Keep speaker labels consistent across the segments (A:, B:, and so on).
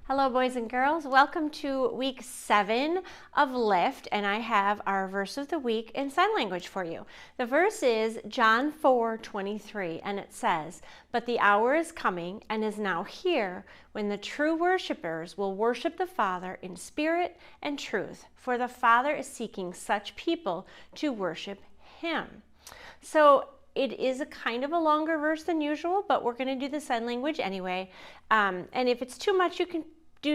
A: Hello, boys and girls. Welcome to week 7 of Lift, and I have our verse of the week in sign language for you. The verse is John 4:23, and it says, "But the hour is coming and is now here when the true worshipers will worship the Father in spirit and truth, for the Father is seeking such people to worship Him." So it is a kind of a longer verse than usual, but we're going to do the sign language anyway. And if it's too much, you can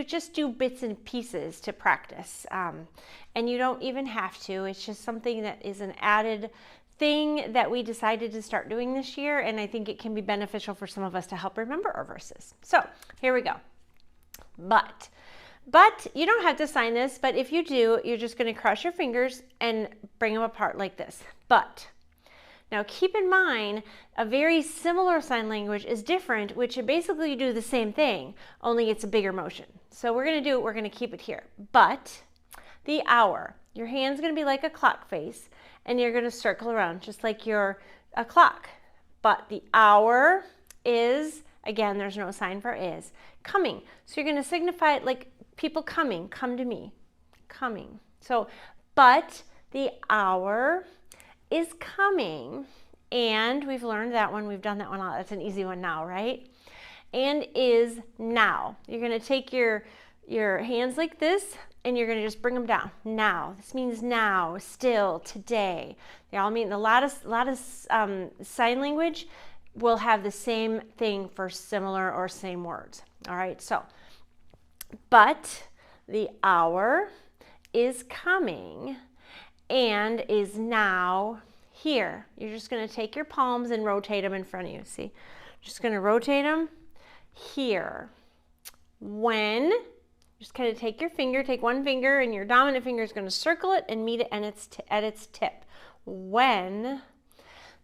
A: just do bits and pieces to practice. And you don't even have to. It's just something that is an added thing that we decided to start doing this year, and I think it can be beneficial for some of us to help remember our verses. So here we go. But you don't have to sign this, but if you do, you're just going to cross your fingers and bring them apart like this. But. Now keep in mind, a very similar sign language is different, which basically you do the same thing, only it's a bigger motion. So we're going to keep it here. But the hour, your hand's going to be like a clock face, and you're going to circle around just like you're a clock. But the hour is, again, there's no sign for is, coming. So you're going to signify it like people coming, come to me, coming. So, but the hour is coming, and we've learned that one, we've done that one a lot. That's an easy one now, right? And is now. You're going to take your hands like this, and you're going to just bring them down. Now. This means now, still, today. They all mean a lot of sign language will have the same thing for similar or same words. All right, so, but the hour is coming and is now here. You're just going to take your palms and rotate them in front of you. See? Just going to rotate them here. When, just kind of take your finger, take one finger, and your dominant finger is going to circle it and meet it at its tip. When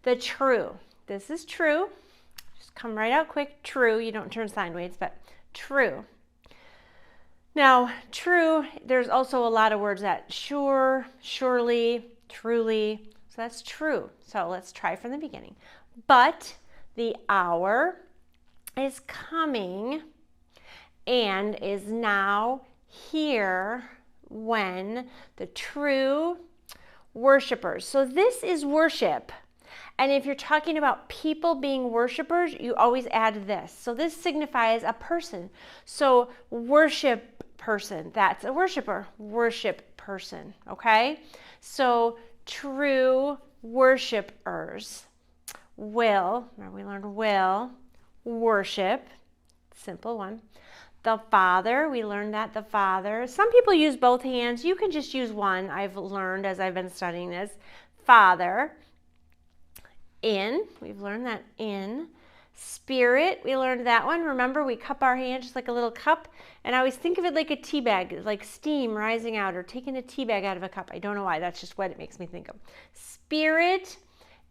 A: the true, this is true. Just come right out quick. True. You don't turn sideways, but true. Now, true, there's also a lot of words that sure, surely, truly. So that's true. So let's try from the beginning. But the hour is coming and is now here when the true worshipers. So this is worship. And if you're talking about people being worshipers, you always add this. So this signifies a person. So worship person, that's a worshiper. Worship person, okay? So true worshipers will, remember we learned will, worship, simple one. The Father, we learned that the Father. Some people use both hands. You can just use one, I've learned as I've been studying this. Father. In, we've learned that in. Spirit, we learned that one. Remember, we cup our hand just like a little cup, and I always think of it like a tea bag, like steam rising out or taking a tea bag out of a cup. I don't know why, that's just what it makes me think of. Spirit,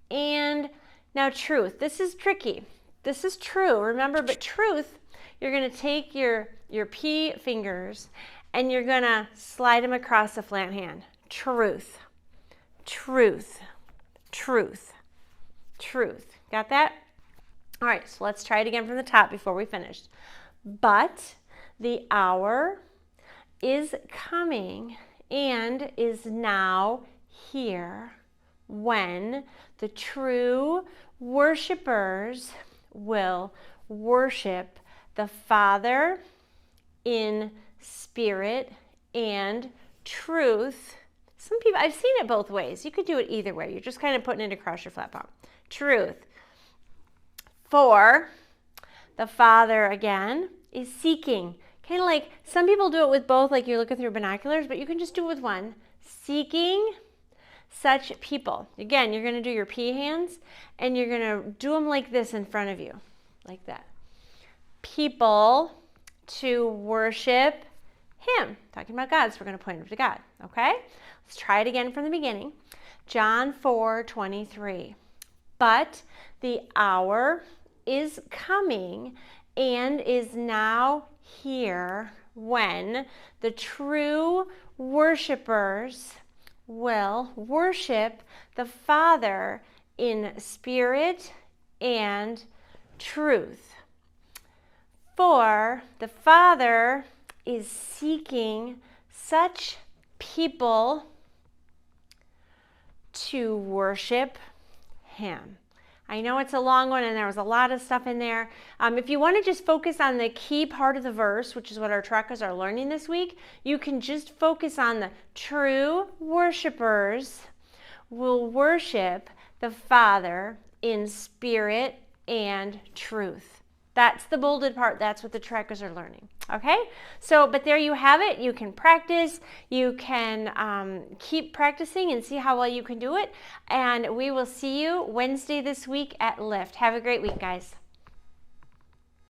A: and now truth. This is tricky. This is true, remember, but truth, you're going to take your P fingers and you're going to slide them across a flat hand. Truth, truth, truth. Truth. Got that? All right, so let's try it again from the top before we finish. But the hour is coming and is now here when the true worshipers will worship the Father in spirit and truth. Some people, I've seen it both ways. You could do it either way. You're just kind of putting it across your flat palm. Truth. For the Father, again, is seeking. Kind of like some people do it with both, like you're looking through binoculars, but you can just do it with one. Seeking such people. Again, you're going to do your P hands, and you're going to do them like this in front of you, like that. People to worship Him. Talking about God, so we're going to point them to God, okay? Let's try it again from the beginning. John 4:23. But the hour is coming and is now here when the true worshipers will worship the Father in spirit and truth. For the Father is seeking such people to worship him. I know it's a long one and there was a lot of stuff in there. If you want to just focus on the key part of the verse, which is what our truckers are learning this week, you can just focus on the true worshipers will worship the Father in spirit and truth. That's the bolded part. That's what the trackers are learning. Okay? So, but there you have it. You can practice. You can keep practicing and see how well you can do it. And we will see you Wednesday this week at Lift. Have a great week, guys.